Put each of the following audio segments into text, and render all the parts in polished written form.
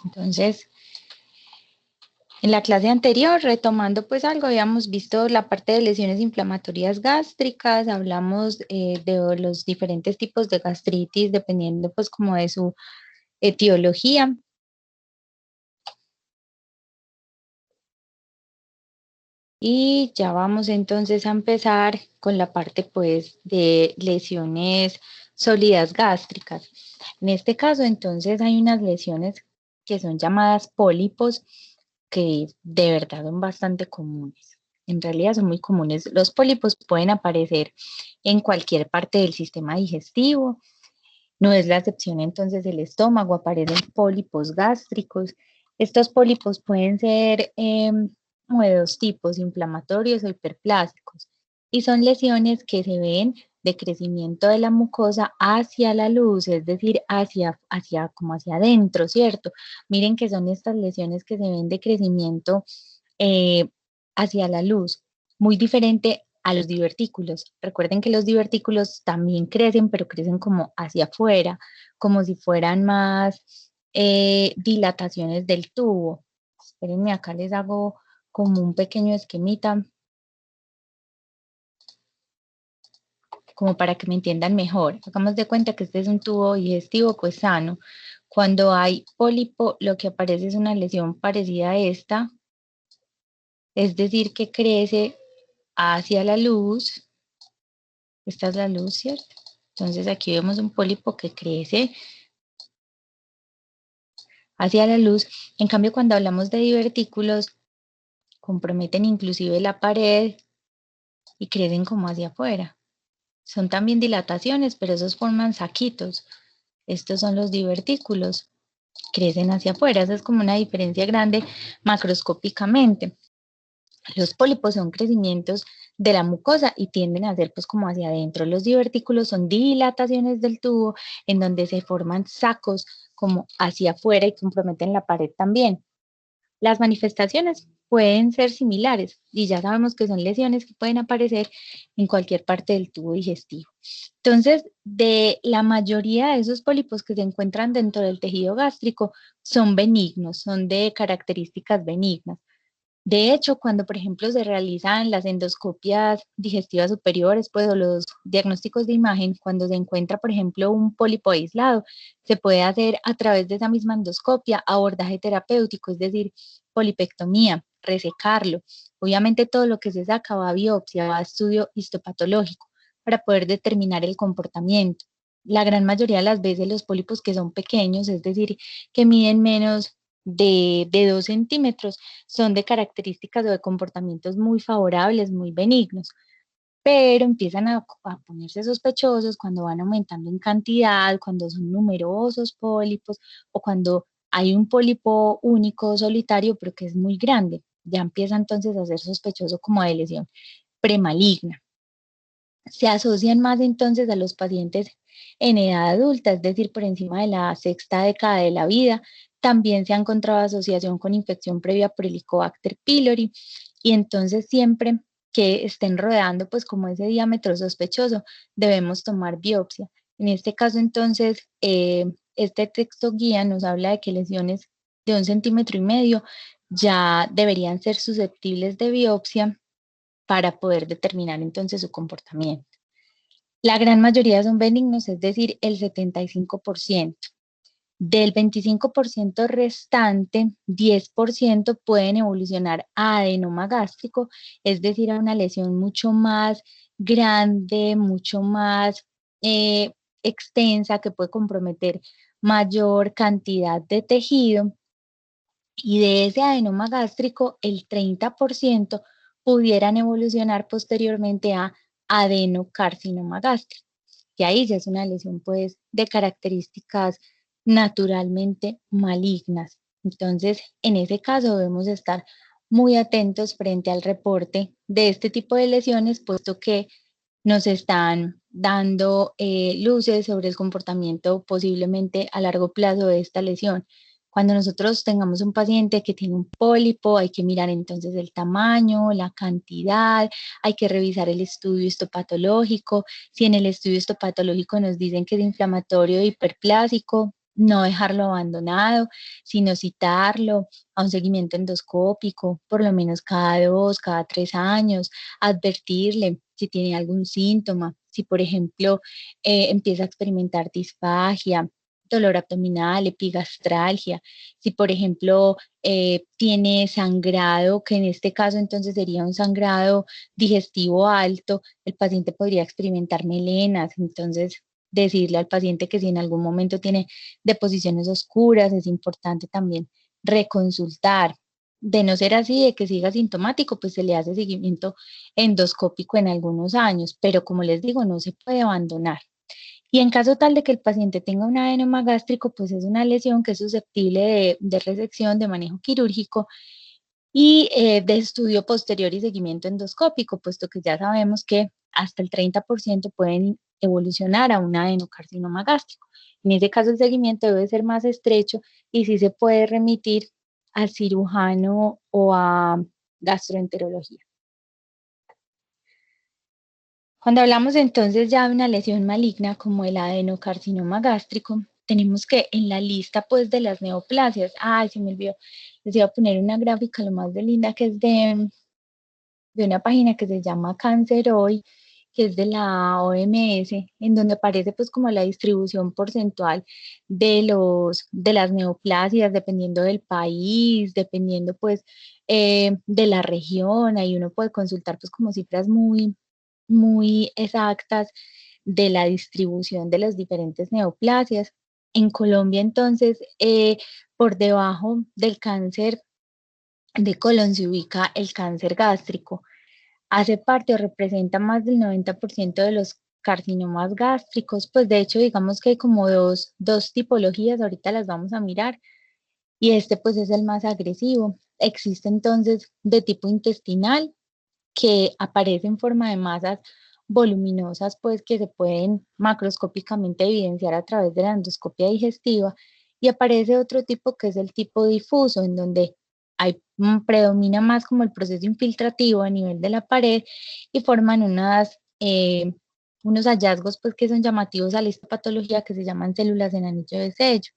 Entonces, en la clase anterior, retomando pues algo, habíamos visto la parte de lesiones inflamatorias gástricas, hablamos de los diferentes tipos de gastritis, dependiendo pues como de su etiología. Y ya vamos entonces a empezar con la parte pues de lesiones sólidas gástricas. En este caso entonces hay unas lesiones que son llamadas pólipos que de verdad son bastante comunes. En realidad son muy comunes. Los pólipos pueden aparecer en cualquier parte del sistema digestivo. No es la excepción entonces el estómago, aparecen pólipos gástricos. Estos pólipos pueden ser como de dos tipos, inflamatorios o hiperplásicos, y son lesiones que se ven de crecimiento de la mucosa hacia la luz, es decir, como hacia adentro, ¿cierto? Miren que son estas lesiones que se ven de crecimiento eh, hacia la luz, muy diferente a los divertículos. Recuerden que los divertículos también crecen, pero crecen como hacia afuera, como si fueran más dilataciones del tubo. Espérenme, acá les hago como un pequeño esquemita, como para que me entiendan mejor. Hagamos de cuenta que este es un tubo digestivo pues sano. Cuando hay pólipo, lo que aparece es una lesión parecida a esta, es decir, que crece hacia la luz. Esta es la luz, ¿cierto? Entonces aquí vemos un pólipo que crece hacia la luz. En cambio, cuando hablamos de divertículos, comprometen inclusive la pared y crecen como hacia afuera. Son también dilataciones, pero esos forman saquitos. Estos son los divertículos, crecen hacia afuera. Esa es como una diferencia grande macroscópicamente. Los pólipos son crecimientos de la mucosa y tienden a ser pues como hacia adentro. Los divertículos son dilataciones del tubo en donde se forman sacos como hacia afuera y comprometen la pared también. Las manifestaciones pueden ser similares y ya sabemos que son lesiones que pueden aparecer en cualquier parte del tubo digestivo. Entonces, de la mayoría de esos pólipos que se encuentran dentro del tejido gástrico son benignos, son de características benignas. De hecho, cuando, por ejemplo, se realizan las endoscopias digestivas superiores, pues, o los diagnósticos de imagen, cuando se encuentra, por ejemplo, un pólipo aislado, se puede hacer a través de esa misma endoscopia abordaje terapéutico, es decir, polipectomía, resecarlo. Obviamente todo lo que se saca va a biopsia, va a estudio histopatológico para poder determinar el comportamiento. La gran mayoría de las veces los pólipos que son pequeños, es decir, que miden menos de 2 centímetros, son de características o de comportamientos muy favorables, muy benignos, pero empiezan a ponerse sospechosos cuando van aumentando en cantidad, cuando son numerosos pólipos o cuando hay un pólipo único, solitario, pero que es muy grande. Ya empieza entonces a ser sospechoso como de lesión premaligna. Se asocian más entonces a los pacientes en edad adulta, es decir, por encima de la sexta década de la vida. También se ha encontrado asociación con infección previa por Helicobacter pylori y entonces siempre que estén rodeando pues como ese diámetro sospechoso debemos tomar biopsia. En este caso entonces este texto guía nos habla de que lesiones de 1,5 centímetros ya deberían ser susceptibles de biopsia para poder determinar entonces su comportamiento. La gran mayoría son benignos, es decir, el 75%. Del 25% restante, 10% pueden evolucionar a adenoma gástrico, es decir, a una lesión mucho más grande, mucho más eh, extensa, que puede comprometer mayor cantidad de tejido. Y de ese adenoma gástrico, el 30% pudieran evolucionar posteriormente a adenocarcinoma gástrico. Y ahí ya es una lesión pues de características naturalmente malignas. Entonces, en ese caso debemos estar muy atentos frente al reporte de este tipo de lesiones, puesto que nos están dando luces sobre el comportamiento posiblemente a largo plazo de esta lesión. Cuando nosotros tengamos un paciente que tiene un pólipo, hay que mirar entonces el tamaño, la cantidad, hay que revisar el estudio histopatológico. Si en el estudio histopatológico nos dicen que es inflamatorio e hiperplásico, no dejarlo abandonado, sino citarlo a un seguimiento endoscópico, por lo menos cada 2, cada 3 años, advertirle si tiene algún síntoma, si por ejemplo empieza a experimentar disfagia, dolor abdominal, epigastralgia, si por ejemplo tiene sangrado, que en este caso entonces sería un sangrado digestivo alto, el paciente podría experimentar melenas, entonces decirle al paciente que si en algún momento tiene deposiciones oscuras, es importante también reconsultar. De no ser así, de que siga sintomático, pues se le hace seguimiento endoscópico en algunos años, pero como les digo, no se puede abandonar. Y en caso tal de que el paciente tenga un adenoma gástrico, pues es una lesión que es susceptible de resección, de manejo quirúrgico y de estudio posterior y seguimiento endoscópico, puesto que ya sabemos que hasta el 30% pueden evolucionar a un adenocarcinoma gástrico. En ese caso, el seguimiento debe ser más estrecho y sí se puede remitir al cirujano o a gastroenterología. Cuando hablamos entonces ya de una lesión maligna como el adenocarcinoma gástrico, tenemos que en la lista pues de las neoplasias, ay, se me olvidó, les iba a poner una gráfica lo más de linda que es de una página que se llama Cáncer Hoy, que es de la OMS, en donde aparece pues como la distribución porcentual de las neoplasias, dependiendo del país, dependiendo pues de la región, ahí uno puede consultar pues como cifras muy exactas de la distribución de las diferentes neoplasias. En Colombia, entonces, por debajo del cáncer de colon se ubica el cáncer gástrico. Hace parte o representa más del 90% de los carcinomas gástricos. Pues de hecho, digamos que hay como dos tipologías, ahorita las vamos a mirar, y este pues es el más agresivo. Existe entonces de tipo intestinal, que aparece en forma de masas voluminosas, pues que se pueden macroscópicamente evidenciar a través de la endoscopia digestiva, y aparece otro tipo que es el tipo difuso, en donde predomina más como el proceso infiltrativo a nivel de la pared y forman unos hallazgos pues que son llamativos a la histopatología que se llaman células en anillo de sello.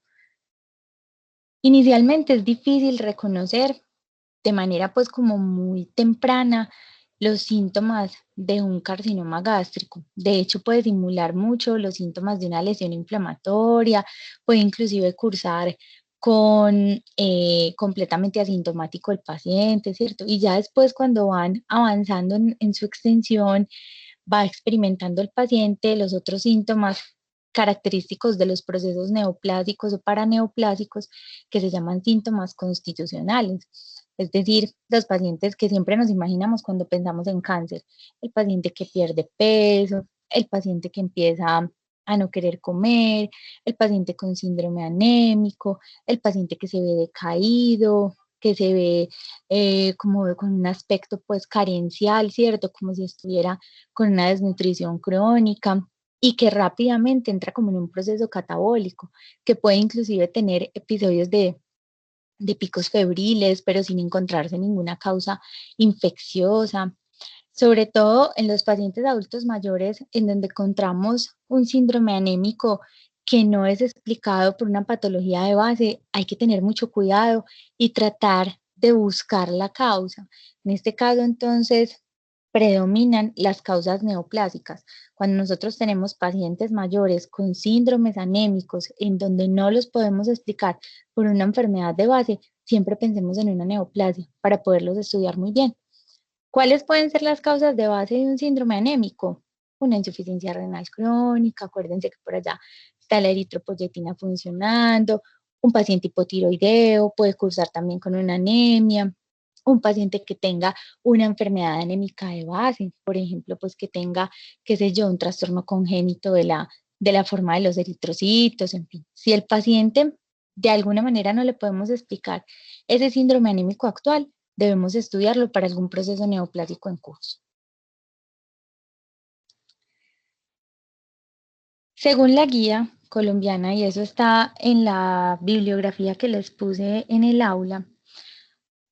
Inicialmente es difícil reconocer de manera pues como muy temprana los síntomas de un carcinoma gástrico. De hecho, puede simular mucho los síntomas de una lesión inflamatoria, puede inclusive cursar con completamente asintomático el paciente, ¿cierto? Y ya después cuando van avanzando en su extensión, va experimentando el paciente los otros síntomas característicos de los procesos neoplásicos o paraneoplásicos que se llaman síntomas constitucionales. Es decir, los pacientes que siempre nos imaginamos cuando pensamos en cáncer, el paciente que pierde peso, el paciente que empieza a no querer comer, el paciente con síndrome anémico, el paciente que se ve decaído, que se ve como con un aspecto pues carencial, ¿cierto? Como si estuviera con una desnutrición crónica y que rápidamente entra como en un proceso catabólico, que puede inclusive tener episodios de picos febriles, pero sin encontrarse ninguna causa infecciosa. Sobre todo en los pacientes adultos mayores, en donde encontramos un síndrome anémico que no es explicado por una patología de base, hay que tener mucho cuidado y tratar de buscar la causa. En este caso, entonces, predominan las causas neoplásicas. Cuando nosotros tenemos pacientes mayores con síndromes anémicos en donde no los podemos explicar por una enfermedad de base, siempre pensemos en una neoplasia para poderlos estudiar muy bien. ¿Cuáles pueden ser las causas de base de un síndrome anémico? Una insuficiencia renal crónica, acuérdense que por allá está la eritropoyetina funcionando, un paciente hipotiroideo puede cursar también con una anemia, un paciente que tenga una enfermedad anémica de base, por ejemplo, pues que tenga, qué sé yo, un trastorno congénito de la forma de los eritrocitos, en fin. Si el paciente de alguna manera no le podemos explicar ese síndrome anémico actual, debemos estudiarlo para algún proceso neoplásico en curso. Según la guía colombiana, y eso está en la bibliografía que les puse en el aula,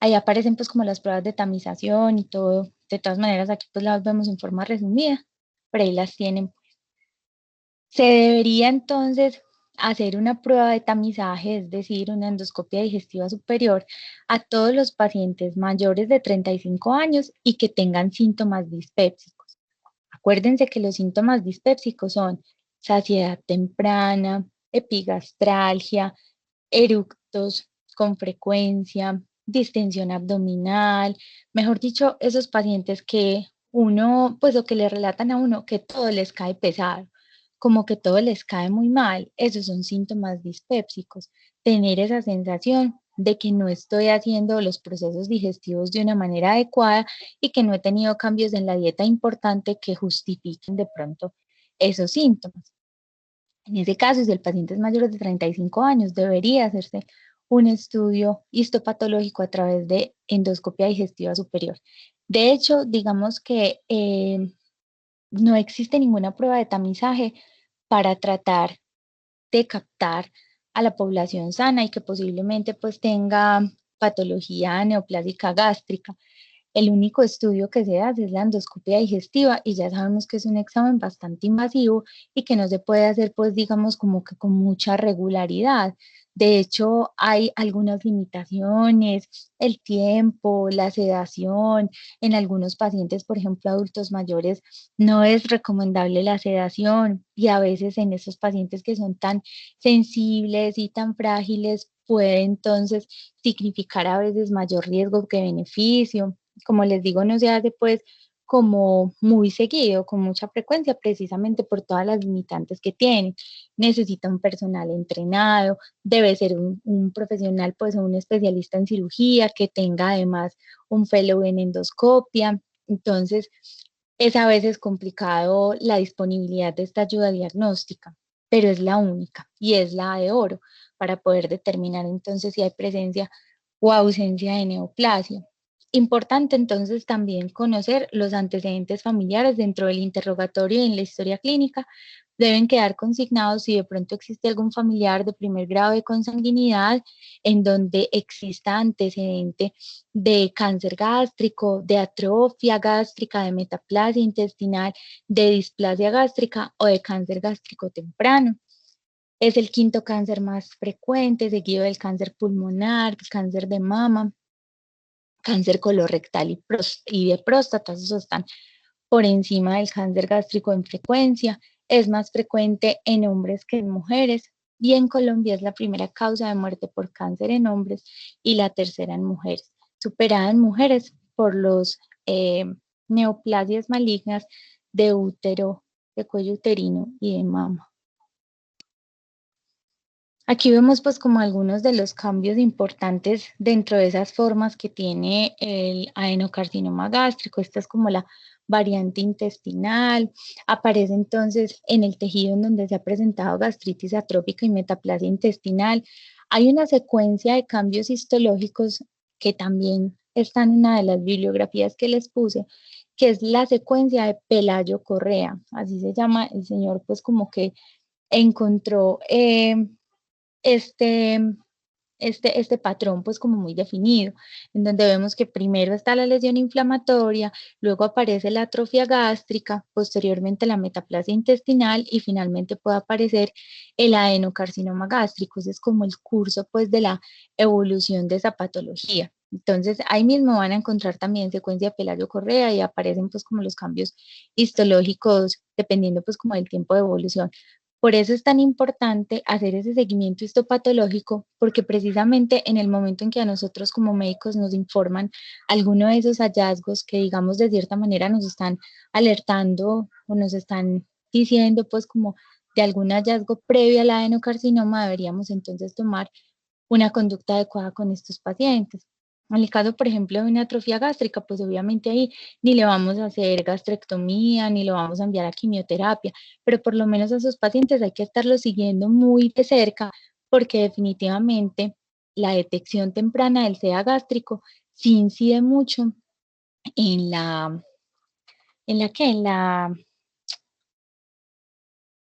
ahí aparecen pues como las pruebas de tamización y todo. De todas maneras, aquí pues las vemos en forma resumida, pero ahí las tienen. Se debería entonces hacer una prueba de tamizaje, es decir, una endoscopia digestiva superior, a todos los pacientes mayores de 35 años y que tengan síntomas dispépsicos. Acuérdense que los síntomas dispépsicos son saciedad temprana, epigastralgia, eructos con frecuencia, distensión abdominal, mejor dicho, esos pacientes que uno, pues o que le relatan a uno que todo les cae pesado, como que todo les cae muy mal, esos son síntomas dispépsicos. Tener esa sensación de que no estoy haciendo los procesos digestivos de una manera adecuada y que no he tenido cambios en la dieta importante que justifiquen de pronto esos síntomas. En ese caso, si el paciente es mayor de 35 años, debería hacerse un estudio histopatológico a través de endoscopia digestiva superior. De hecho, digamos que no existe ninguna prueba de tamizaje para tratar de captar a la población sana y que posiblemente pues tenga patología neoplásica gástrica. El único estudio que se hace es la endoscopia digestiva y ya sabemos que es un examen bastante invasivo y que no se puede hacer, pues digamos, como que con mucha regularidad. De hecho, hay algunas limitaciones, el tiempo, la sedación. En algunos pacientes, por ejemplo, adultos mayores, no es recomendable la sedación y a veces en esos pacientes que son tan sensibles y tan frágiles puede entonces significar a veces mayor riesgo que beneficio. Como les digo, no se hace pues como muy seguido, con mucha frecuencia, precisamente por todas las limitantes que tiene. Necesita un personal entrenado, debe ser un profesional, pues un especialista en cirugía, que tenga además un fellow en endoscopia. Entonces, es a veces complicado la disponibilidad de esta ayuda diagnóstica, pero es la única y es la de oro para poder determinar entonces si hay presencia o ausencia de neoplasia. Importante entonces también conocer los antecedentes familiares dentro del interrogatorio y en la historia clínica. Deben quedar consignados si de pronto existe algún familiar de primer grado de consanguinidad en donde exista antecedente de cáncer gástrico, de atrofia gástrica, de metaplasia intestinal, de displasia gástrica o de cáncer gástrico temprano. Es el quinto cáncer más frecuente, seguido del cáncer pulmonar, cáncer de mama, cáncer colorectal y de próstata. Esos están por encima del cáncer gástrico en frecuencia. Es más frecuente en hombres que en mujeres. Y en Colombia es la primera causa de muerte por cáncer en hombres y la tercera en mujeres, superada en mujeres por los neoplasias malignas de útero, de cuello uterino y de mama. Aquí vemos pues como algunos de los cambios importantes dentro de esas formas que tiene el adenocarcinoma gástrico. Esta es como la variante intestinal. Aparece entonces en el tejido en donde se ha presentado gastritis atrófica y metaplasia intestinal. Hay una secuencia de cambios histológicos que también está en una de las bibliografías que les puse, que es la secuencia de Pelayo Correa. Así se llama el señor, pues como que encontró este, este patrón pues como muy definido, en donde vemos que primero está la lesión inflamatoria, luego aparece la atrofia gástrica, posteriormente la metaplasia intestinal y finalmente puede aparecer el adenocarcinoma gástrico. Ese es como el curso pues de la evolución de esa patología. Entonces ahí mismo van a encontrar también secuencia de Pelayo Correa y aparecen pues como los cambios histológicos dependiendo pues como del tiempo de evolución. Por eso es tan importante hacer ese seguimiento histopatológico, porque precisamente en el momento en que a nosotros como médicos nos informan alguno de esos hallazgos que digamos de cierta manera nos están alertando o nos están diciendo pues como de algún hallazgo previo al adenocarcinoma, deberíamos entonces tomar una conducta adecuada con estos pacientes. En el caso, por ejemplo, de una atrofia gástrica, pues obviamente ahí ni le vamos a hacer gastrectomía, ni lo vamos a enviar a quimioterapia, pero por lo menos a esos pacientes hay que estarlos siguiendo muy de cerca porque definitivamente la detección temprana del SEA gástrico sí incide mucho en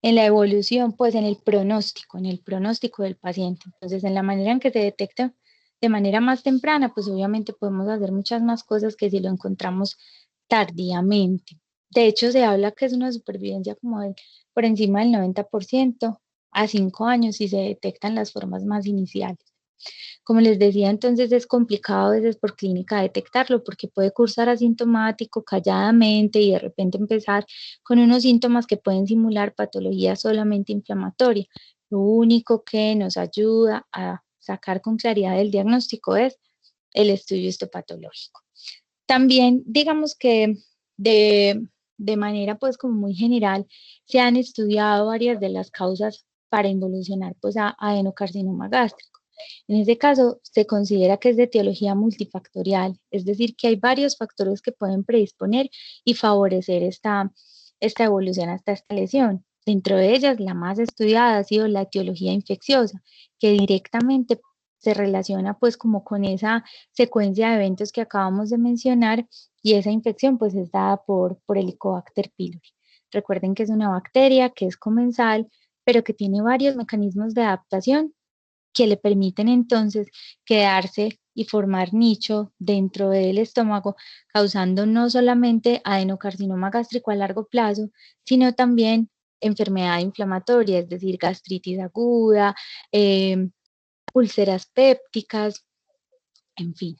en la evolución, pues en el pronóstico del paciente. Entonces, en la manera en que se detecta de manera más temprana, pues obviamente podemos hacer muchas más cosas que si lo encontramos tardíamente. De hecho, se habla que es una supervivencia como de por encima del 90%, a 5 años si se detectan las formas más iniciales. Como les decía, entonces es complicado a veces por clínica detectarlo porque puede cursar asintomático, calladamente y de repente empezar con unos síntomas que pueden simular patología solamente inflamatoria. Lo único que nos ayuda a sacar con claridad el diagnóstico es el estudio histopatológico. También, digamos que de manera pues como muy general, se han estudiado varias de las causas para involucionar pues a adenocarcinoma gástrico. En este caso, se considera que es de etiología multifactorial, es decir, que hay varios factores que pueden predisponer y favorecer esta evolución hasta esta lesión. Dentro de ellas, la más estudiada ha sido la etiología infecciosa, que directamente se relaciona pues como con esa secuencia de eventos que acabamos de mencionar y esa infección pues es dada por Helicobacter pylori. Recuerden que es una bacteria que es comensal, pero que tiene varios mecanismos de adaptación que le permiten entonces quedarse y formar nicho dentro del estómago, causando no solamente adenocarcinoma gástrico a largo plazo, sino también enfermedad inflamatoria, es decir, gastritis aguda, úlceras pépticas, en fin.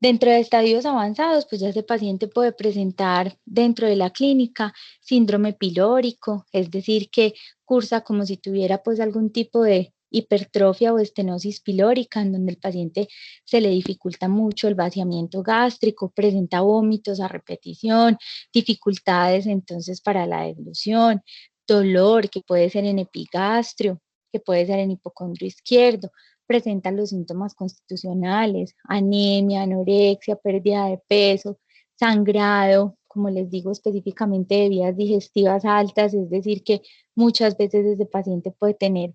Dentro de estadios avanzados, pues ya ese paciente puede presentar dentro de la clínica síndrome pilórico, es decir, que cursa como si tuviera pues algún tipo de hipertrofia o estenosis pilórica, en donde el paciente se le dificulta mucho el vaciamiento gástrico, presenta vómitos a repetición, dificultades entonces para la deglución, dolor que puede ser en epigastrio, que puede ser en hipocondrio izquierdo, presentan los síntomas constitucionales, anemia, anorexia, pérdida de peso, sangrado, como les digo, específicamente de vías digestivas altas, es decir, que muchas veces ese paciente puede tener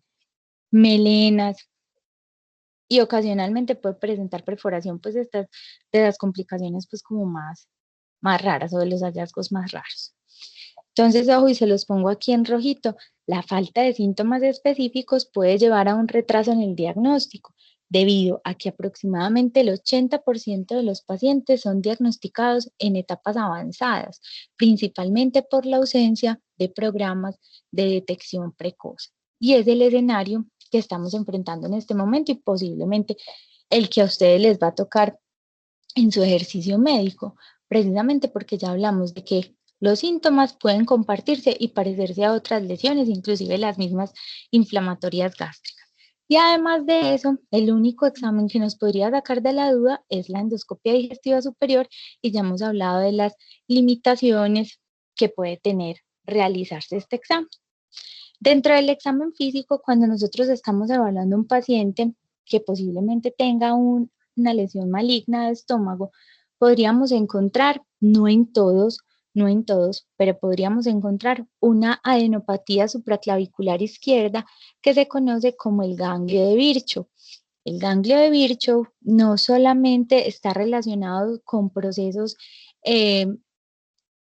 melenas y ocasionalmente puede presentar perforación, pues estas de las complicaciones pues como más raras o de los hallazgos más raros. Entonces, ojo, y se los pongo aquí en rojito, la falta de síntomas específicos puede llevar a un retraso en el diagnóstico, debido a que aproximadamente el 80% de los pacientes son diagnosticados en etapas avanzadas, principalmente por la ausencia de programas de detección precoz. Y es el escenario que estamos enfrentando en este momento y posiblemente el que a ustedes les va a tocar en su ejercicio médico, precisamente porque ya hablamos de que los síntomas pueden compartirse y parecerse a otras lesiones, inclusive las mismas inflamatorias gástricas. Y además de eso, el único examen que nos podría sacar de la duda es la endoscopia digestiva superior y ya hemos hablado de las limitaciones que puede tener realizarse este examen. Dentro del examen físico, cuando nosotros estamos evaluando a un paciente que posiblemente tenga una lesión maligna de estómago, podríamos encontrar, no en todos, pero podríamos encontrar una adenopatía supraclavicular izquierda que se conoce como el ganglio de Virchow. El ganglio de Virchow no solamente está relacionado con procesos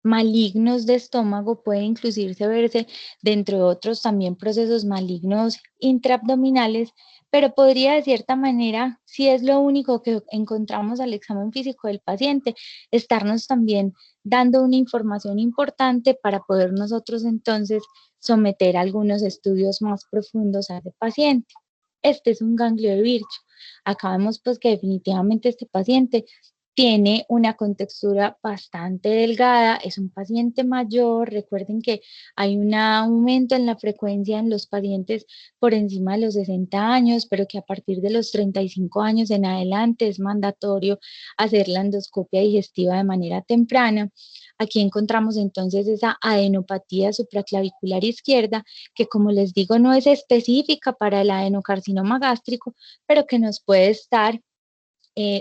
malignos de estómago, puede inclusive verse dentro de otros también procesos malignos intraabdominales, pero podría de cierta manera, si es lo único que encontramos al examen físico del paciente, estarnos también dando una información importante para poder nosotros entonces someter algunos estudios más profundos a ese paciente. Este es un ganglio de Virchow. Acá vemos pues que definitivamente este paciente tiene una contextura bastante delgada, es un paciente mayor, recuerden que hay un aumento en la frecuencia en los pacientes por encima de los 60 años, pero que a partir de los 35 años en adelante es mandatorio hacer la endoscopia digestiva de manera temprana. Aquí encontramos entonces esa adenopatía supraclavicular izquierda, que como les digo no es específica para el adenocarcinoma gástrico, pero que nos puede estar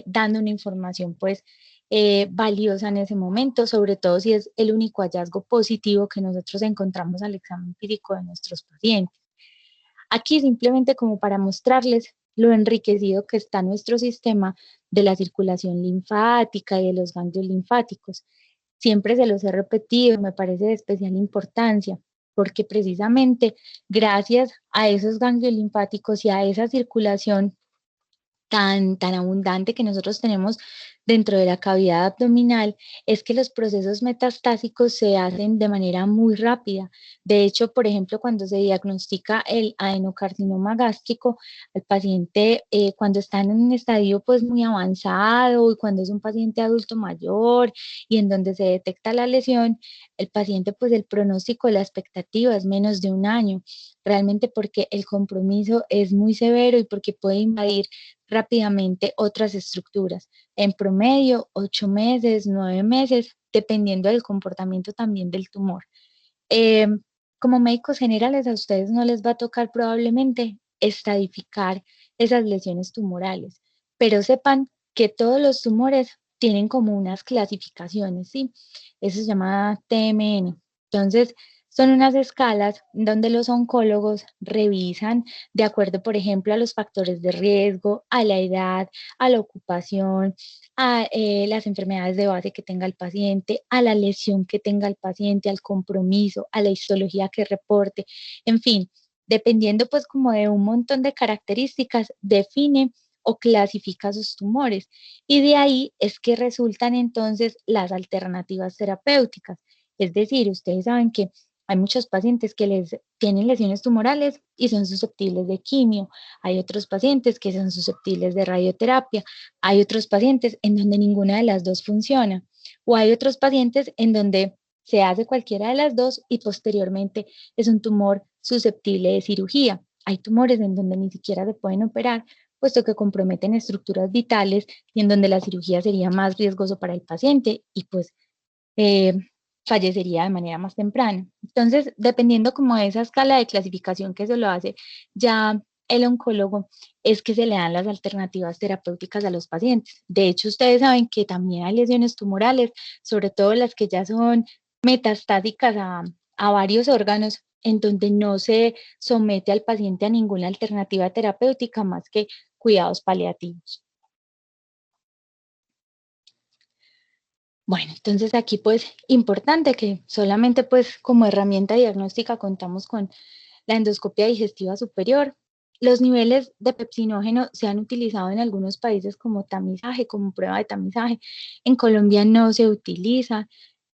dando una información pues valiosa en ese momento, sobre todo si es el único hallazgo positivo que nosotros encontramos al examen físico de nuestros pacientes. Aquí simplemente como para mostrarles lo enriquecido que está nuestro sistema de la circulación linfática y de los ganglios linfáticos. Siempre se los he repetido, me parece de especial importancia, porque precisamente gracias a esos ganglios linfáticos y a esa circulación tan abundante que nosotros tenemos dentro de la cavidad abdominal es que los procesos metastásicos se hacen de manera muy rápida. De hecho, por ejemplo, cuando se diagnostica el adenocarcinoma gástrico, el paciente cuando está en un estadio pues muy avanzado y cuando es un paciente adulto mayor y en donde se detecta la lesión, el paciente pues el pronóstico, la expectativa es menos de un año, realmente porque el compromiso es muy severo y porque puede invadir rápidamente otras estructuras. En promedio, 8 meses, 9 meses, dependiendo del comportamiento también del tumor. Eh, Como médicos generales, a ustedes no les va a tocar probablemente estadificar esas lesiones tumorales, pero sepan que todos los tumores tienen como unas clasificaciones, ¿sí? Eso se llama TMN. Entonces, son unas escalas donde los oncólogos revisan de acuerdo, por ejemplo, a los factores de riesgo, a la edad, a la ocupación, a las enfermedades de base que tenga el paciente, a la lesión que tenga el paciente, al compromiso, a la histología que reporte, en fin, dependiendo pues como de un montón de características, define o clasifica sus tumores. Y de ahí es que resultan entonces las alternativas terapéuticas. Es decir, ustedes saben que hay muchos pacientes que les tienen lesiones tumorales y son susceptibles de quimio. Hay otros pacientes que son susceptibles de radioterapia. Hay otros pacientes en donde ninguna de las dos funciona. O hay otros pacientes en donde se hace cualquiera de las dos y posteriormente es un tumor susceptible de cirugía. Hay tumores en donde ni siquiera se pueden operar, puesto que comprometen estructuras vitales y en donde la cirugía sería más riesgoso para el paciente y pues eh, fallecería de manera más temprana. Entonces, dependiendo como de esa escala de clasificación que se lo hace ya el oncólogo, es que se le dan las alternativas terapéuticas a los pacientes. De hecho, ustedes saben que también hay lesiones tumorales, sobre todo las que ya son metastásicas a varios órganos, en donde no se somete al paciente a ninguna alternativa terapéutica más que cuidados paliativos. Bueno, entonces aquí pues importante que solamente pues como herramienta diagnóstica contamos con la endoscopia digestiva superior. Los niveles de pepsinógeno se han utilizado en algunos países como tamizaje, como prueba de tamizaje. En Colombia no se utiliza,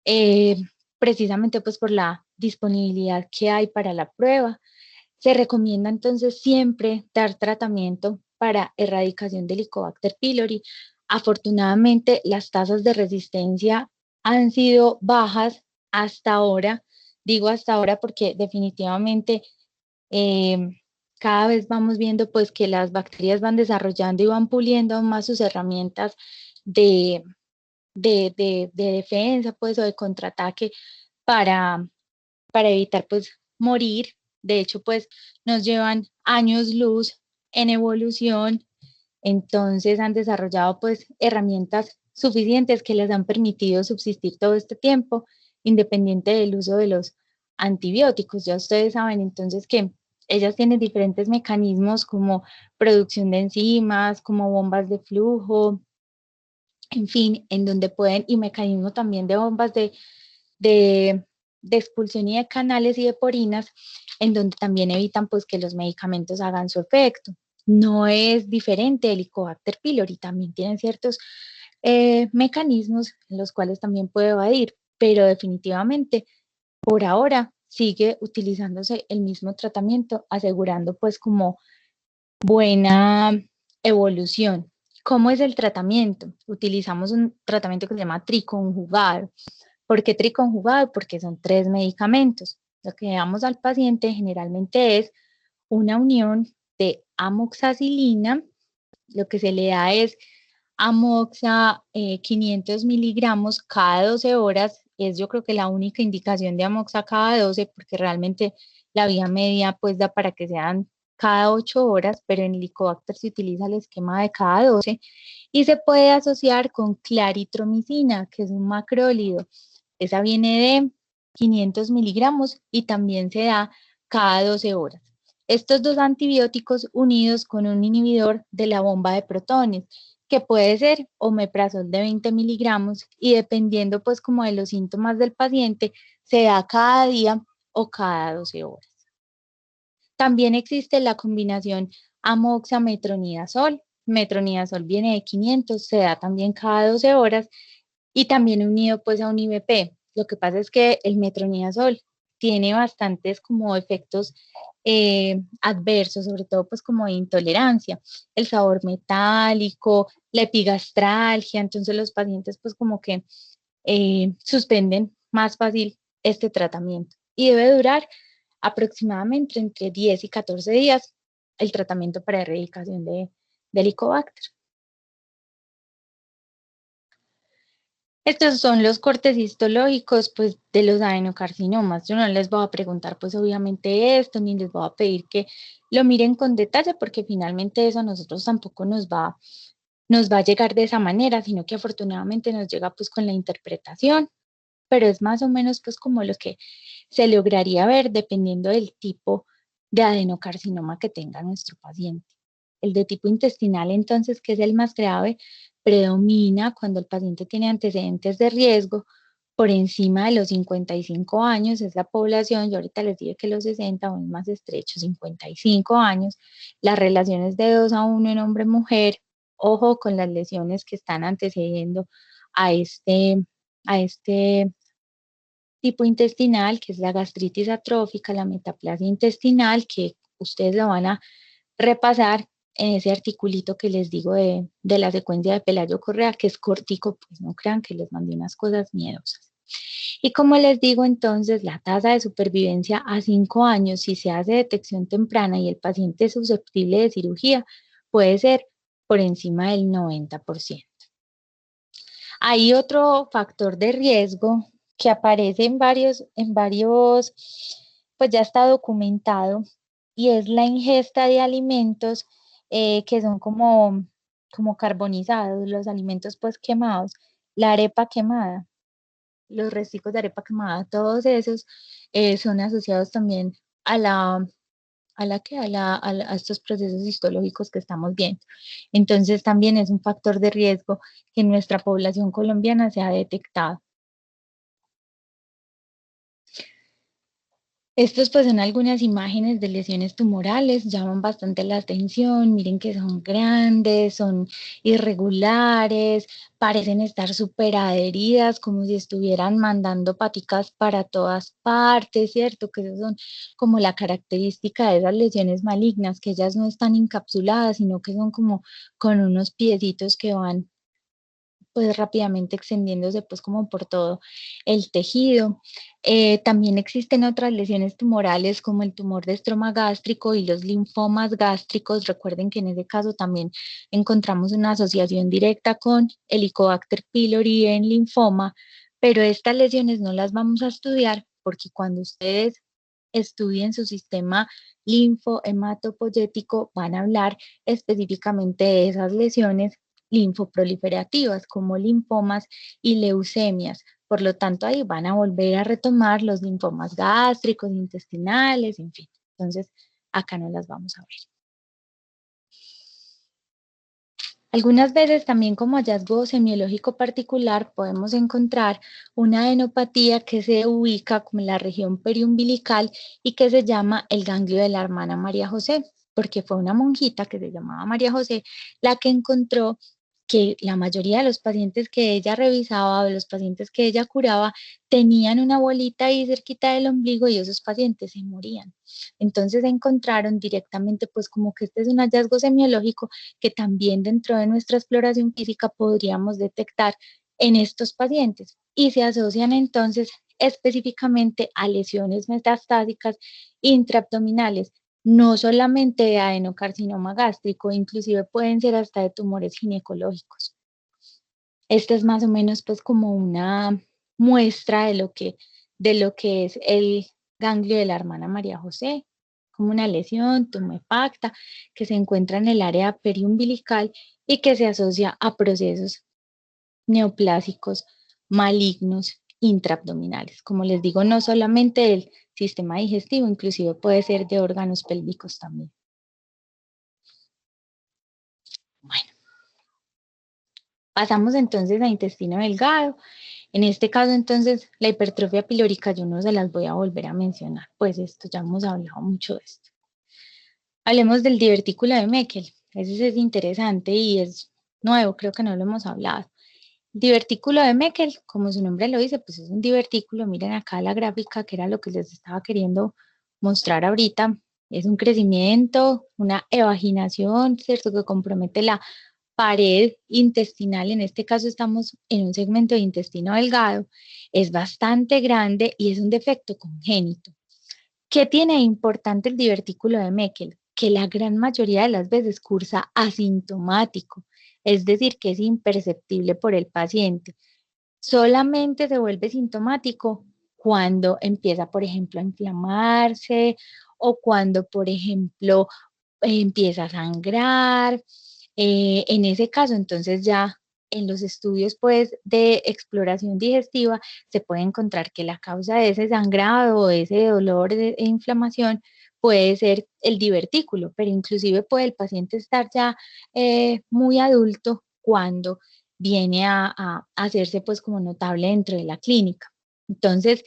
eh, precisamente pues por la disponibilidad que hay para la prueba. Se recomienda entonces siempre dar tratamiento para erradicación del Helicobacter pylori. Afortunadamente, las tasas de resistencia han sido bajas hasta ahora. Digo hasta ahora porque definitivamente eh, cada vez vamos viendo pues que las bacterias van desarrollando y van puliendo aún más sus herramientas de, de defensa pues o de contraataque para, para evitar pues morir. De hecho, pues nos llevan años luz en evolución, entonces han desarrollado pues herramientas suficientes que les han permitido subsistir todo este tiempo, independiente del uso de los antibióticos. Ya ustedes saben entonces que ellas tienen diferentes mecanismos como producción de enzimas, como bombas de flujo, en fin, en donde pueden, y mecanismo también de bombas de, de expulsión y de canales y de porinas, en donde también evitan pues que los medicamentos hagan su efecto. No es diferente el Helicobacter pylori, también tienen ciertos mecanismos en los cuales también puede evadir, pero definitivamente por ahora sigue utilizándose el mismo tratamiento, asegurando pues como buena evolución. ¿Cómo es el tratamiento? Utilizamos un tratamiento que se llama triconjugado. ¿Por qué triconjugado? Porque son 3 medicamentos. Lo que damos al paciente generalmente es una unión de amoxicilina. Lo que se le da es amoxa 500 miligramos cada 12 horas. Es yo creo que la única indicación de amoxa cada 12 porque realmente la vía media pues da para que sean cada 8 horas, pero en Helicobacter se utiliza el esquema de cada 12 y se puede asociar con claritromicina, que es un macrólido. Esa viene de 500 miligramos y también se da cada 12 horas. Estos dos antibióticos unidos con un inhibidor de la bomba de protones, que puede ser omeprazol de 20 miligramos y dependiendo pues como de los síntomas del paciente, se da cada día o cada 12 horas. También existe la combinación amoxametronidazol, metronidazol viene de 500, se da también cada 12 horas y también unido pues a un IVP. Lo que pasa es que el metronidazol tiene bastantes como efectos adversos, sobre todo pues como de intolerancia, el sabor metálico, la epigastralgia, entonces los pacientes pues como que suspenden más fácil este tratamiento y debe durar aproximadamente entre 10 y 14 días el tratamiento para erradicación de Helicobacter. Estos son los cortes histológicos pues, de los adenocarcinomas. Yo no les voy a preguntar pues obviamente esto, ni les voy a pedir que lo miren con detalle porque finalmente eso a nosotros tampoco nos va a llegar de esa manera, sino que afortunadamente nos llega pues con la interpretación, pero es más o menos pues como lo que se lograría ver dependiendo del tipo de adenocarcinoma que tenga nuestro paciente. El de tipo intestinal, entonces, que es el más grave, predomina cuando el paciente tiene antecedentes de riesgo por encima de los 55 años, es la población, yo ahorita les dije que los 60 o más estrechos, 55 años, las relaciones de 2 a 1 en hombre-mujer, ojo con las lesiones que están antecediendo a este tipo intestinal, que es la gastritis atrófica, la metaplasia intestinal, que ustedes lo van a repasar en ese articulito que les digo de la secuencia de Pelayo Correa, que es cortico, pues no crean que les mandé unas cosas miedosas. Y como les digo, entonces, la tasa de supervivencia a 5 años, si se hace detección temprana y el paciente es susceptible de cirugía, puede ser por encima del 90%. Hay otro factor de riesgo que aparece pues ya está documentado, y es la ingesta de alimentos que son como carbonizados, los alimentos pues quemados, la arepa quemada, los restos de arepa quemada, todos esos son asociados también a a estos procesos histológicos que estamos viendo. Entonces también es un factor de riesgo que en nuestra población colombiana se ha detectado. Estos pues son algunas imágenes de lesiones tumorales, llaman bastante la atención, miren que son grandes, son irregulares, parecen estar súper adheridas, como si estuvieran mandando paticas para todas partes, ¿cierto? Que esas son como la característica de esas lesiones malignas, que ellas no están encapsuladas, sino que son como con unos piecitos que van pues rápidamente extendiéndose pues como por todo el tejido. También existen otras lesiones tumorales como el tumor de estroma gástrico y los linfomas gástricos. Recuerden que en ese caso también encontramos una asociación directa con Helicobacter pylori en linfoma, pero estas lesiones no las vamos a estudiar porque cuando ustedes estudien su sistema linfohematopoyético van a hablar específicamente de esas lesiones linfoproliferativas como linfomas y leucemias. Por lo tanto, ahí van a volver a retomar los linfomas gástricos, intestinales, en fin. Entonces, acá no las vamos a ver. Algunas veces también como hallazgo semiológico particular podemos encontrar una adenopatía que se ubica como en la región periumbilical y que se llama el ganglio de la hermana María José, porque fue una monjita que se llamaba María José la que encontró que la mayoría de los pacientes que ella revisaba o de los pacientes que ella curaba tenían una bolita ahí cerquita del ombligo y esos pacientes se morían. Entonces encontraron directamente pues como que este es un hallazgo semiológico que también dentro de nuestra exploración física podríamos detectar en estos pacientes y se asocian entonces específicamente a lesiones metastásicas intraabdominales, no solamente de adenocarcinoma gástrico, inclusive pueden ser hasta de tumores ginecológicos. Esta es más o menos pues como una muestra de lo que es el ganglio de la hermana María José, como una lesión tumefacta que se encuentra en el área periumbilical y que se asocia a procesos neoplásicos malignos intraabdominales. Como les digo, no solamente del sistema digestivo, inclusive puede ser de órganos pélvicos también. Bueno, pasamos entonces a intestino delgado. En este caso, entonces, la hipertrofia pilórica yo no se las voy a volver a mencionar, pues esto ya hemos hablado mucho de esto. Hablemos del divertículo de Meckel. Ese es interesante y es nuevo, creo que no lo hemos hablado. Divertículo de Meckel, como su nombre lo dice, pues es un divertículo. Miren acá la gráfica, que era lo que les estaba queriendo mostrar ahorita. Es un crecimiento, una evaginación, ¿cierto? Que compromete la pared intestinal. En este caso estamos en un segmento de intestino delgado. Es bastante grande y es un defecto congénito. ¿Qué tiene de importante el divertículo de Meckel? Que la gran mayoría de las veces cursa asintomático, es decir, que es imperceptible por el paciente. Solamente se vuelve sintomático cuando empieza, por ejemplo, a inflamarse o cuando, por ejemplo, empieza a sangrar. En ese caso, entonces ya en los estudios pues de exploración digestiva se puede encontrar que la causa de ese sangrado o ese dolor e inflamación puede ser el divertículo, pero inclusive puede el paciente estar ya muy adulto cuando viene a hacerse pues como notable dentro de la clínica. Entonces,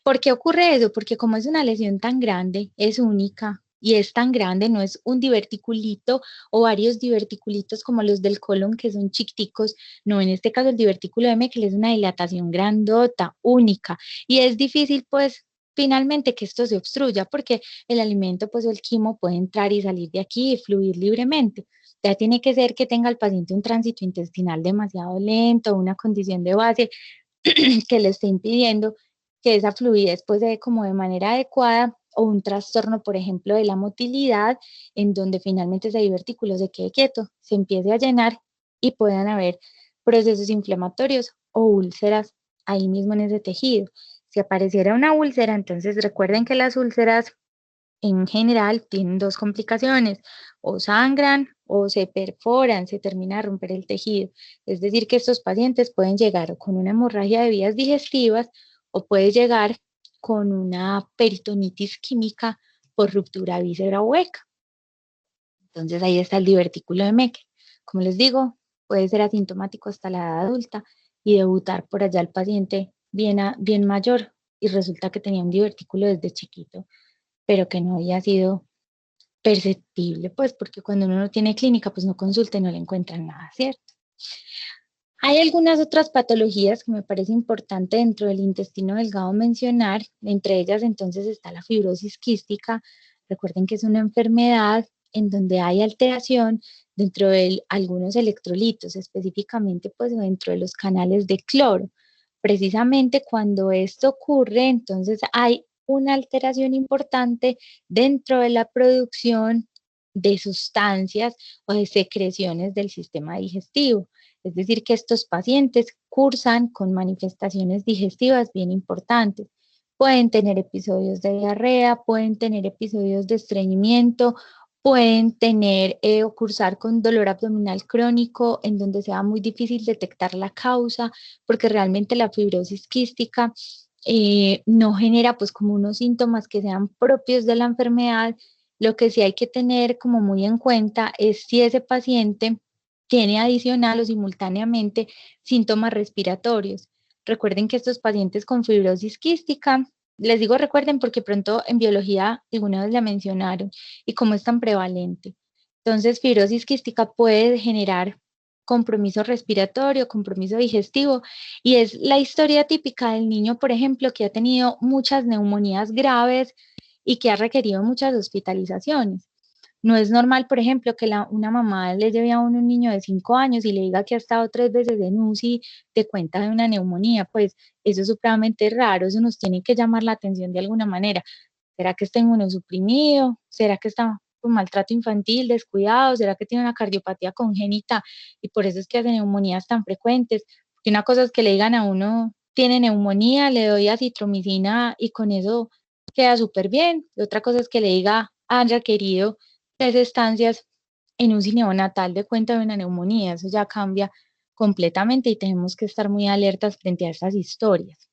¿por qué ocurre eso? Porque como es una lesión tan grande, es única y es tan grande, no es un diverticulito o varios diverticulitos como los del colon que son chiquiticos, no, en este caso el divertículo de Meckel es una dilatación grandota, única, y es difícil pues finalmente que esto se obstruya porque el alimento pues o el quimo puede entrar y salir de aquí y fluir libremente. Ya tiene que ser que tenga el paciente un tránsito intestinal demasiado lento, una condición de base que le esté impidiendo que esa fluidez pues se dé como de manera adecuada, o un trastorno, por ejemplo, de la motilidad, en donde finalmente ese divertículo se quede quieto, se empiece a llenar y puedan haber procesos inflamatorios o úlceras ahí mismo en ese tejido. Si apareciera una úlcera, entonces recuerden que las úlceras en general tienen dos complicaciones, o sangran o se perforan, se termina de romper el tejido. Es decir, que estos pacientes pueden llegar con una hemorragia de vías digestivas o puede llegar con una peritonitis química por ruptura víscera hueca. Entonces ahí está el divertículo de Meckel. Como les digo, puede ser asintomático hasta la edad adulta y debutar por allá el paciente bien mayor y resulta que tenía un divertículo desde chiquito, pero que no había sido perceptible, pues porque cuando uno no tiene clínica, pues no consulta y no le encuentran nada, ¿cierto? Hay algunas otras patologías que me parece importante dentro del intestino delgado mencionar, entre ellas entonces está la fibrosis quística. Recuerden que es una enfermedad en donde hay alteración dentro de algunos electrolitos, específicamente pues dentro de los canales de cloro. Precisamente cuando esto ocurre, entonces hay una alteración importante dentro de la producción de sustancias o de secreciones del sistema digestivo. Es decir, que estos pacientes cursan con manifestaciones digestivas bien importantes. Pueden tener episodios de diarrea, pueden tener episodios de estreñimiento, pueden tener o cursar con dolor abdominal crónico en donde sea muy difícil detectar la causa, porque realmente la fibrosis quística no genera pues como unos síntomas que sean propios de la enfermedad. Lo que sí hay que tener como muy en cuenta es si ese paciente tiene adicional o simultáneamente síntomas respiratorios. Recuerden que estos pacientes con fibrosis quística, les digo recuerden porque pronto en biología alguna vez la mencionaron y cómo es tan prevalente. Entonces, fibrosis quística puede generar compromiso respiratorio, compromiso digestivo, y es la historia típica del niño, por ejemplo, que ha tenido muchas neumonías graves y que ha requerido muchas hospitalizaciones. No es normal, por ejemplo, que una mamá le lleve a uno un niño de 5 años y le diga que ha estado 3 veces en UCI de cuenta de una neumonía, pues eso es supremamente raro, eso nos tiene que llamar la atención de alguna manera. ¿Será que está inmunosuprimido? ¿Será que está con maltrato infantil, descuidado? ¿Será que tiene una cardiopatía congénita y por eso es que hace neumonías tan frecuentes? Porque una cosa es que le digan a uno, tiene neumonía, le doy acitromicina y con eso queda súper bien. Y otra cosa es que le diga, han requerido 3 estancias en un neonatal de cuenta de una neumonía. Eso ya cambia completamente y tenemos que estar muy alertas frente a estas historias.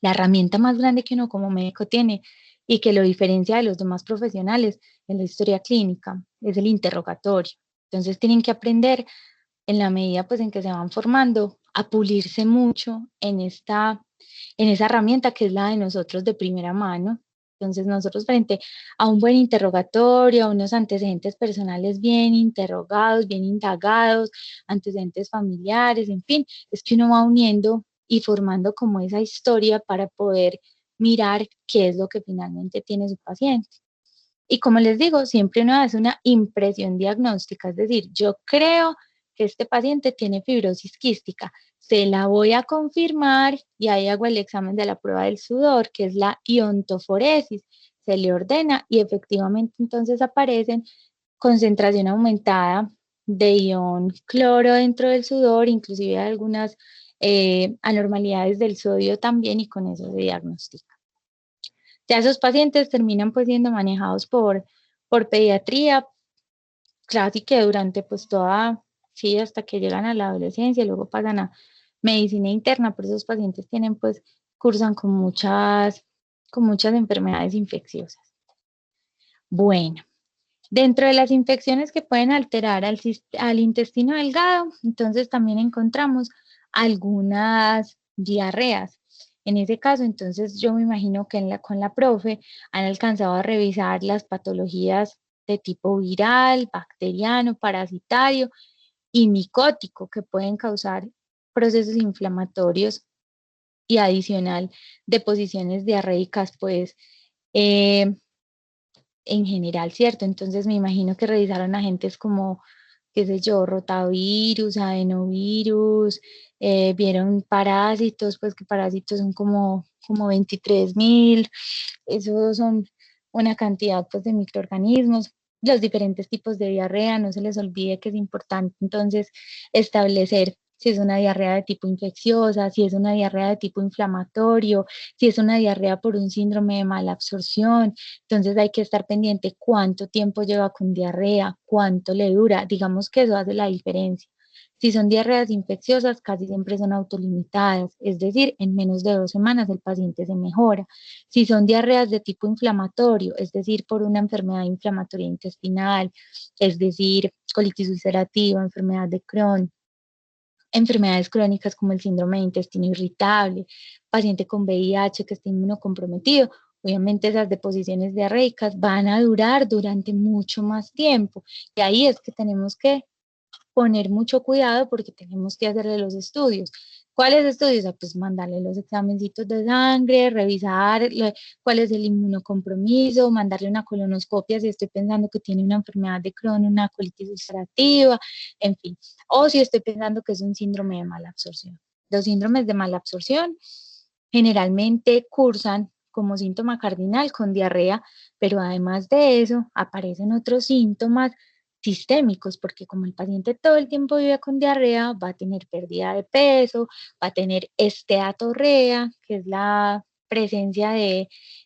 La herramienta más grande que uno como médico tiene y que lo diferencia de los demás profesionales en la historia clínica es el interrogatorio. Entonces tienen que aprender en la medida pues en que se van formando a pulirse mucho en esa herramienta que es la de nosotros de primera mano. Entonces nosotros frente a un buen interrogatorio, a unos antecedentes personales bien interrogados, bien indagados, antecedentes familiares, en fin, es que uno va uniendo y formando como esa historia para poder mirar qué es lo que finalmente tiene su paciente. Y como les digo, siempre uno hace una impresión diagnóstica, es decir, yo creo que este paciente tiene fibrosis quística, se la voy a confirmar y ahí hago el examen de la prueba del sudor, que es la iontoforesis, se le ordena y efectivamente entonces aparecen concentración aumentada de ion cloro dentro del sudor, inclusive algunas anormalidades del sodio también y con eso se diagnostica. Ya esos pacientes terminan pues siendo manejados por pediatría, casi que durante pues toda, sí, hasta que llegan a la adolescencia, luego pasan a medicina interna, pero esos pacientes tienen pues, cursan con muchas enfermedades infecciosas. Bueno, dentro de las infecciones que pueden alterar al intestino delgado, entonces también encontramos algunas diarreas. En ese caso, entonces yo me imagino que con la profe han alcanzado a revisar las patologías de tipo viral, bacteriano, parasitario y micótico que pueden causar procesos inflamatorios y adicional deposiciones diarreicas, pues eh, en general, ¿cierto? Entonces me imagino que revisaron agentes como, qué sé yo, rotavirus, adenovirus, vieron parásitos, pues que parásitos son como 23.000, esos son una cantidad pues de microorganismos, los diferentes tipos de diarrea, no se les olvide que es importante entonces establecer si es una diarrea de tipo infecciosa, si es una diarrea de tipo inflamatorio, si es una diarrea por un síndrome de mala absorción. Entonces hay que estar pendiente cuánto tiempo lleva con diarrea, cuánto le dura. Digamos que eso hace la diferencia. Si son diarreas infecciosas, casi siempre son autolimitadas, es decir, en menos de 2 semanas el paciente se mejora. Si son diarreas de tipo inflamatorio, es decir, por una enfermedad inflamatoria intestinal, es decir, colitis ulcerativa, enfermedad de Crohn, enfermedades crónicas como el síndrome de intestino irritable, paciente con VIH que esté inmunocomprometido, obviamente esas deposiciones diarreicas van a durar durante mucho más tiempo. Y ahí es que tenemos que poner mucho cuidado porque tenemos que hacerle los estudios. ¿Cuáles estudios? Pues mandarle los examencitos de sangre, revisar cuál es el inmunocompromiso, mandarle una colonoscopia si estoy pensando que tiene una enfermedad de Crohn, una colitis ulcerativa, en fin. O si estoy pensando que es un síndrome de mala absorción. Los síndromes de mala absorción generalmente cursan como síntoma cardinal con diarrea, pero además de eso aparecen otros síntomas sistémicos, porque como el paciente todo el tiempo vive con diarrea, va a tener pérdida de peso, va a tener esteatorrea, que es la presencia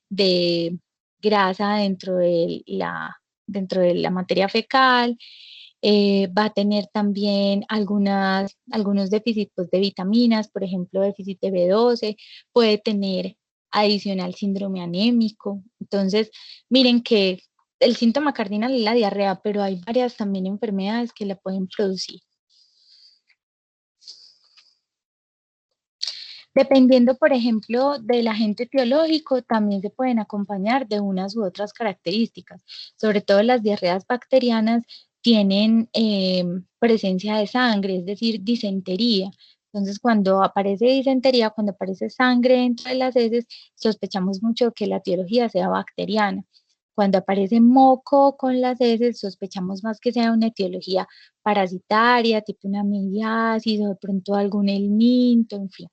de grasa dentro de la materia fecal, va a tener también algunos déficits pues, de vitaminas, por ejemplo, déficit de B12, puede tener adicional síndrome anémico. Entonces, miren que el síntoma cardinal es la diarrea, pero hay varias también enfermedades que la pueden producir. Dependiendo, por ejemplo, del agente etiológico, también se pueden acompañar de unas u otras características. Sobre todo las diarreas bacterianas tienen presencia de sangre, es decir, disentería. Entonces, cuando aparece disentería, cuando aparece sangre dentro de las heces, sospechamos mucho que la etiología sea bacteriana. Cuando aparece moco con las heces, sospechamos más que sea una etiología parasitaria, tipo una meliasis o de pronto algún helminto, en fin.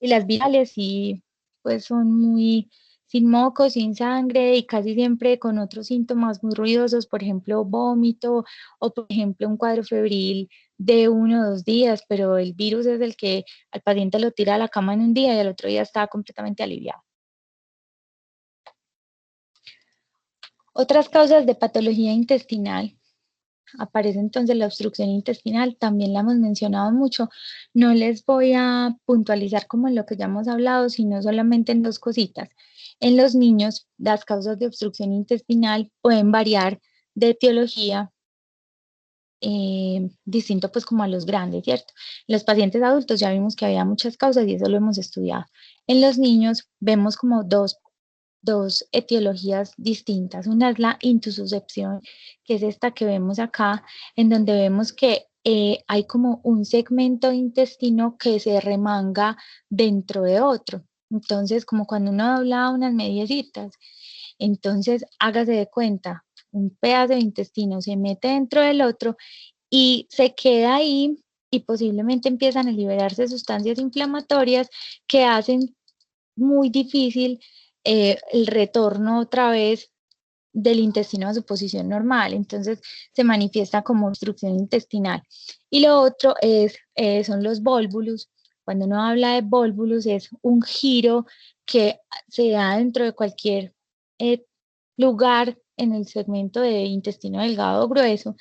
Y las virales sí, pues son muy sin moco, sin sangre y casi siempre con otros síntomas muy ruidosos, por ejemplo, vómito o por ejemplo un cuadro febril de 1 o 2 días, pero el virus es el que al paciente lo tira a la cama en un día y al otro día está completamente aliviado. Otras causas de patología intestinal. Aparece entonces la obstrucción intestinal, también la hemos mencionado mucho. No les voy a puntualizar como en lo que ya hemos hablado, sino solamente en 2 cositas. En los niños, las causas de obstrucción intestinal pueden variar de etiología, distinto pues como a los grandes, ¿cierto? Los pacientes adultos ya vimos que había muchas causas y eso lo hemos estudiado. En los niños vemos como dos dos etiologías distintas. Una es la intususcepción, que es esta que vemos acá, en donde vemos que hay como un segmento de intestino que se remanga dentro de otro. Entonces, como cuando uno dobla unas mediecitas, entonces hágase de cuenta, un pedazo de intestino se mete dentro del otro y se queda ahí y posiblemente empiezan a liberarse sustancias inflamatorias que hacen muy difícil el retorno otra vez del intestino a su posición normal. Entonces se manifiesta como obstrucción intestinal. Y lo otro son los volvulus. Cuando uno habla de volvulus es un giro que se da dentro de cualquier eh, lugar en el segmento de intestino delgado o grueso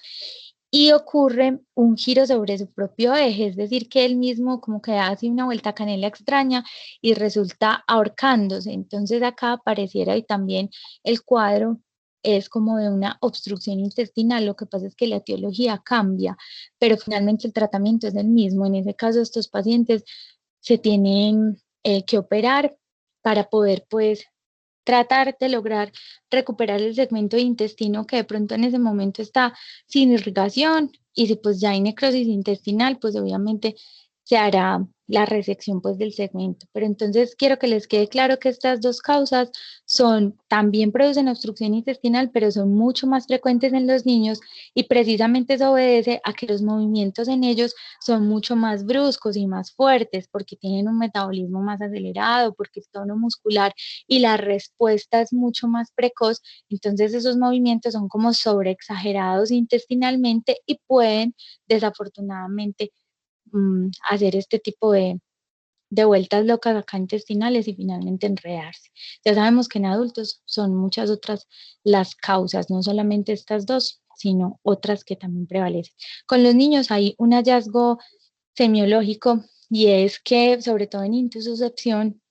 y ocurre un giro sobre su propio eje, es decir, que él mismo como que hace una vuelta canela extraña y resulta ahorcándose. Entonces acá apareciera y también el cuadro es como de una obstrucción intestinal, lo que pasa es que la etiología cambia, pero finalmente el tratamiento es el mismo. En ese caso, estos pacientes se tienen que operar para poder pues tratar de lograr recuperar el segmento de intestino que de pronto en ese momento está sin irrigación y si pues ya hay necrosis intestinal, pues obviamente se hará la resección pues del segmento. Pero entonces quiero que les quede claro que estas dos causas también producen obstrucción intestinal, pero son mucho más frecuentes en los niños y precisamente eso obedece a que los movimientos en ellos son mucho más bruscos y más fuertes porque tienen un metabolismo más acelerado, porque el tono muscular y la respuesta es mucho más precoz, entonces esos movimientos son como sobreexagerados intestinalmente y pueden desafortunadamente hacer este tipo de vueltas locas acá intestinales y finalmente enredarse. Ya sabemos que en adultos son muchas otras las causas, no solamente estas dos, sino otras que también prevalecen. Con los niños hay un hallazgo semiológico y es que, sobre todo en intususcepción,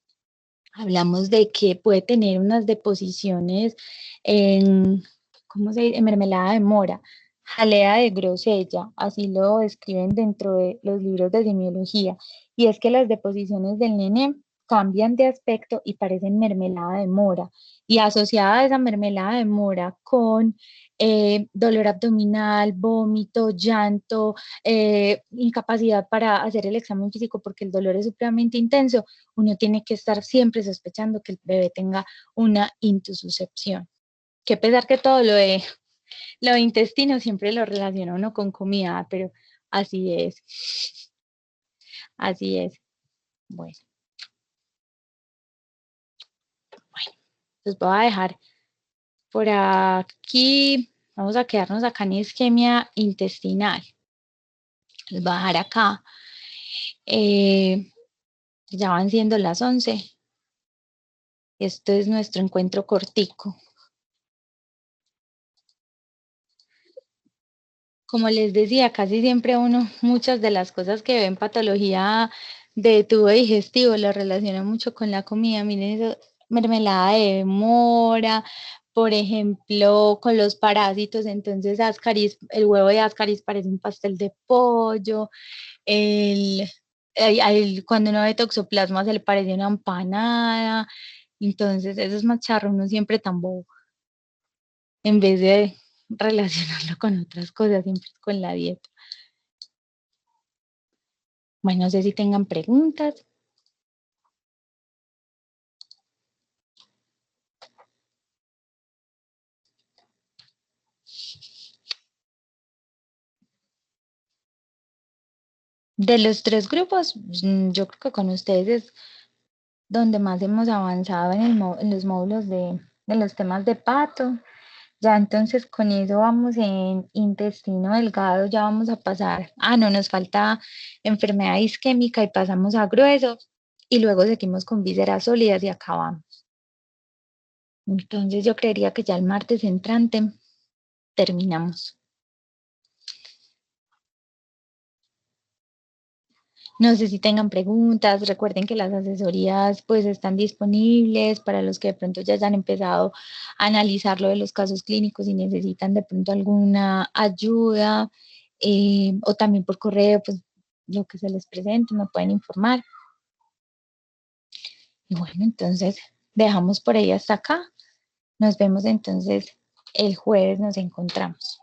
hablamos de que puede tener unas deposiciones en, ¿cómo se dice? En mermelada de mora, jalea de grosella, así lo describen dentro de los libros de semiología. Y es que las deposiciones del nene cambian de aspecto y parecen mermelada de mora. Y asociada a esa mermelada de mora con dolor abdominal, vómito, llanto, incapacidad para hacer el examen físico porque el dolor es supremamente intenso, uno tiene que estar siempre sospechando que el bebé tenga una intususcepción. Que pesar que todo lo de intestino siempre lo relaciona uno con comida, pero así es, así es. Bueno, los voy a dejar por aquí. Vamos a quedarnos acá en isquemia intestinal. Les voy a dejar acá. Ya van siendo las 11. Esto es nuestro encuentro cortico. Como les decía, casi siempre uno, muchas de las cosas que ve en patología de tubo digestivo lo relaciona mucho con la comida. Miren eso, mermelada de mora, por ejemplo, con los parásitos, entonces Ascaris, el huevo de Ascaris parece un pastel de pollo, el, cuando uno ve toxoplasma se le parece una empanada, entonces eso es más charro, uno siempre tan bobo, en vez de relacionarlo con otras cosas, siempre con la dieta. Bueno, no sé si tengan preguntas. De los tres grupos, yo creo que con ustedes es donde más hemos avanzado en los módulos de los temas de pato. Ya entonces con eso vamos en intestino delgado, ya vamos a pasar. Ah, no, nos falta enfermedad isquémica y pasamos a grueso y luego seguimos con vísceras sólidas y acabamos. Entonces yo creería que ya el martes entrante terminamos. No sé si tengan preguntas, recuerden que las asesorías pues están disponibles para los que de pronto ya hayan empezado a analizar lo de los casos clínicos y necesitan de pronto alguna ayuda o también por correo, pues lo que se les presente, me pueden informar. Y bueno, entonces Dejamos por ahí hasta acá. Nos vemos entonces el jueves, nos encontramos.